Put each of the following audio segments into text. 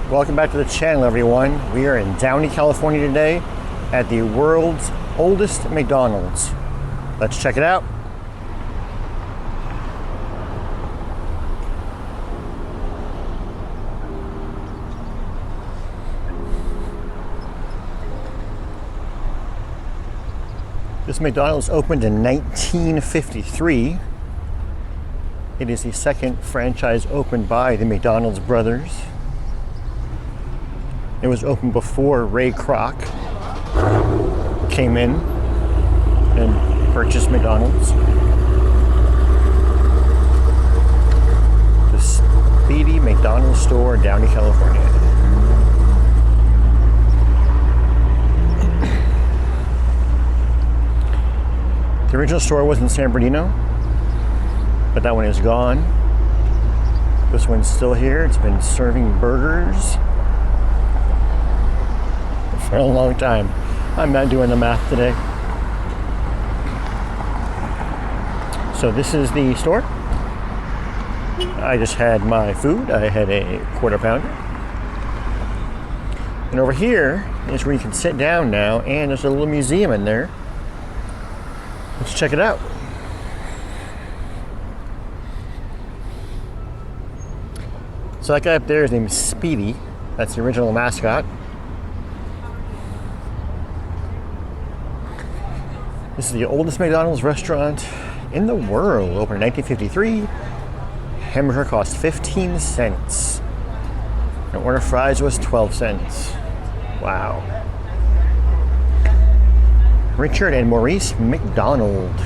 Welcome back to the channel, everyone. We are in Downey, California today at the world's oldest McDonald's. Let's check it out. This McDonald's opened in 1953. It is the second franchise opened by the McDonald's brothers. It was opened before Ray Kroc came in and purchased McDonald's. The Speedy McDonald's store in Downey, California. The original store was in San Bernardino, but that one is gone. This one's still here. It's been serving burgers for a long time. I'm not doing the math today. So this is the store. I just had my food. I had a quarter pounder. And over here is where you can sit down now, and there's a little museum in there. Let's check it out. So that guy up there, his name is Speedy. That's the original mascot. This is the oldest McDonald's restaurant in the world. Opened in 1953. Hamburger cost 15 cents. An order of fries was 12 cents. Wow. Richard and Maurice McDonald.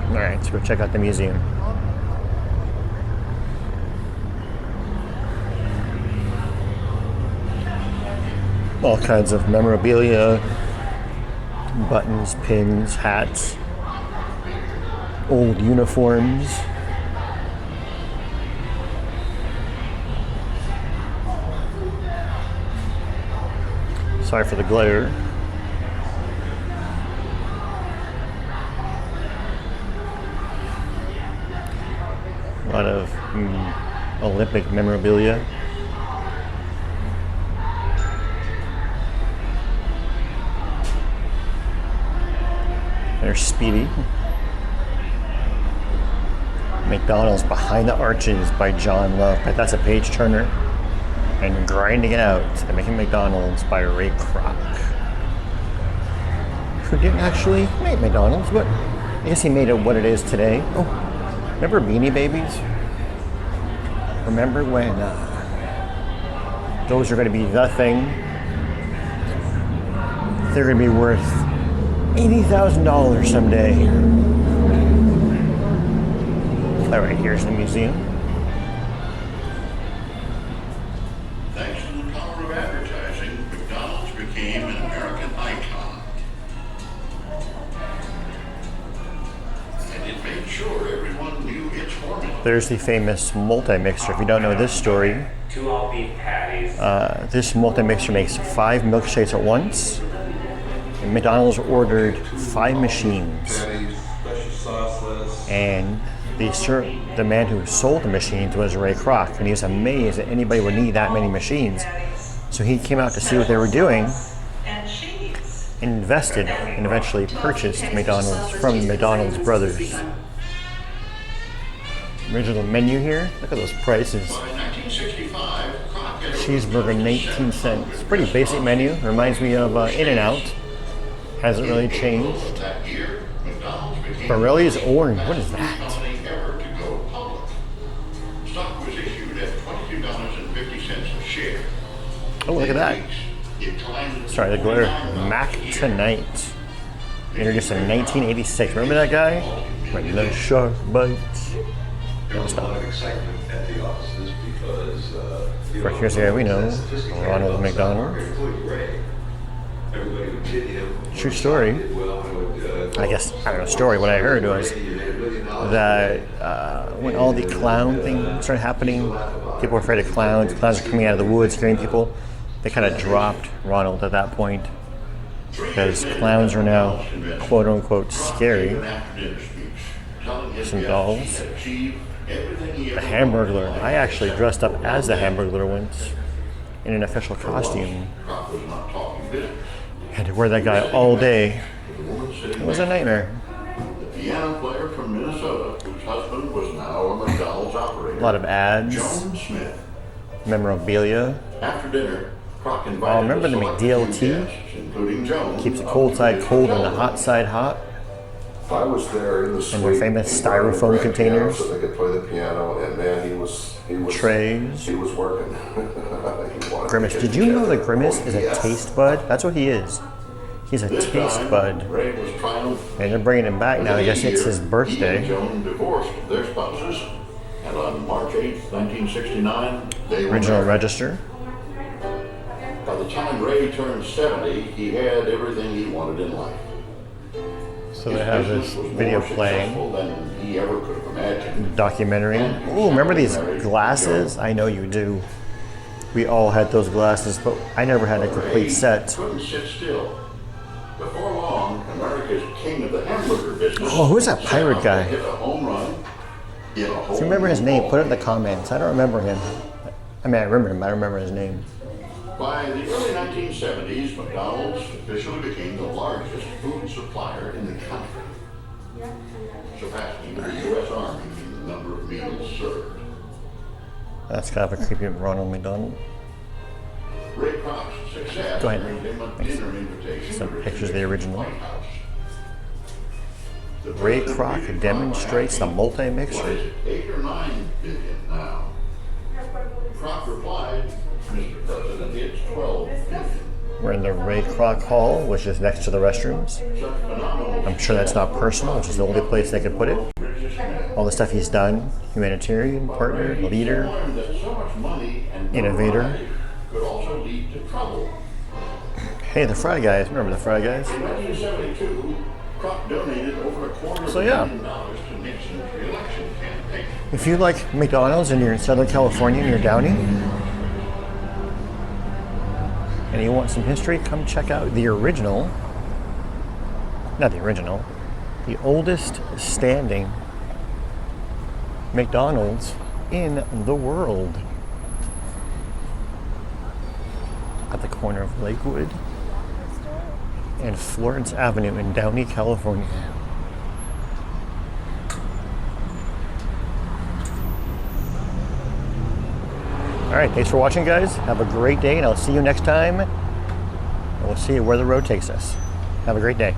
All right, let's go check out the museum. All kinds of memorabilia, buttons, pins, hats, old uniforms. Sorry for the glare. A lot of Olympic memorabilia. There's Speedy. McDonald's Behind the Arches by John Love. But that's a page turner. And Grinding It Out, The Making McDonald's by Ray Kroc. Who didn't actually make McDonald's, but I guess he made it what it is today. Oh, remember Beanie Babies? Remember when those are going to be the thing? They're going to be worth $80,000 someday. All right, here's the museum. Thanks to the power of advertising, McDonald's became an American icon. And it made sure everyone knew its formula. There's the famous multi-mixer. If you don't know this story, Two all beef patties. this multi-mixer makes 5 milkshakes at once. And McDonald's ordered 5 machines. And the man who sold the machines was Ray Kroc, and he was amazed that anybody would need that many machines. So he came out to see what they were doing and invested and eventually purchased McDonald's from the McDonald's brothers. Original menu here. Look at those prices. Cheeseburger, 19 cents. Pretty basic menu. Reminds me of In-N-Out. Hasn't really changed. Borelli's orange. What is that? Oh, look at that. Sorry, the glare. Mac Tonight. Introduced in 1986. Remember that guy? Right, the shark bites. Don't stop. Of course, here's the guy we know, Ronald McDonald. True story. I guess, I don't know, story. What I heard was that when all the clown things started happening, people were afraid of clowns. Clowns are coming out of the woods, scaring people. They kind of dropped Ronald at that point because clowns are now quote unquote scary. Some dolls. Everything he The ever Hamburglar. I actually dressed up as the Hamburglar once in an official costume. Kroc was not talking business. Had to wear that guy all day. The woman sitting It was a nightmare. the piano player from Minnesota, whose husband was now a McDonald's operator. A lot of ads, Joan Smith. memorabilia. After dinner, Kroc invited remember the a select few McDLT? guests, including Joan, Keeps the up cold to side his cold and the hotel hot side hot. I was there in the suite. their famous He brought in styrofoam grand containers. piano so they could play the piano, and man, he was Trays. He was working. He wanted Grimace. to get Did you know that together. Grimace is a Yes. taste bud? That's what he is. He's a This taste time, bud. Ray was triumphant. And they're bringing him back now. I guess it's his He and birthday. Joan divorced their spouses, and on March 8th, 1969, they were Original married. register. By the time Ray turned 70, he had everything he wanted in life. So His they have business this was video more playing. successful than he ever could have imagined. Documentary. Oh, remember these glasses? I know you do. We all had those glasses, but I never had a complete Ray set. couldn't sit still. Before long, America's king of the hamburger business. Oh, who's that pirate guy? Hit a home run. Hit a home If you remember his name, run. put it in the comments. I don't remember him. I mean, I remember him, but I don't remember his name. By the early 1970s, McDonald's officially became the largest food supplier in the country, surpassing the U.S. Army in the number of meals served. That's kind of a creepy Ronald McDonald. Ray Kroc's success Go ahead. earned him a dinner invitation Some to pictures of the visit original. White House. The Ray president Kroc greeted demonstrates the Kroc by asking, multi-mixture. "What is it, 8 or 9 billion now?" Kroc replied, "Mr. President, it's 12 billion." We're in the Ray Kroc Hall, which is next to the restrooms. Such phenomenal I'm sure that's not personal, which is the only place they could put it. All the stuff he's done, humanitarian, partner, leader, learned that so much money and innovator. notoriety could also lead to trouble. Hey, the Fry Guys. Remember the Fry Guys? In 1972, Kroc donated over a quarter So, yeah. $1 million to Nixon's re-election campaign. If you like McDonald's and you're in Southern California and you're Downey, and you want some history, come check out the original, not the original, the oldest standing McDonald's in the world. At the corner of Lakewood and Florence Avenue in Downey, California. All right, thanks for watching, guys. Have a great day, and I'll see you next time. And we'll see where the road takes us. Have a great day.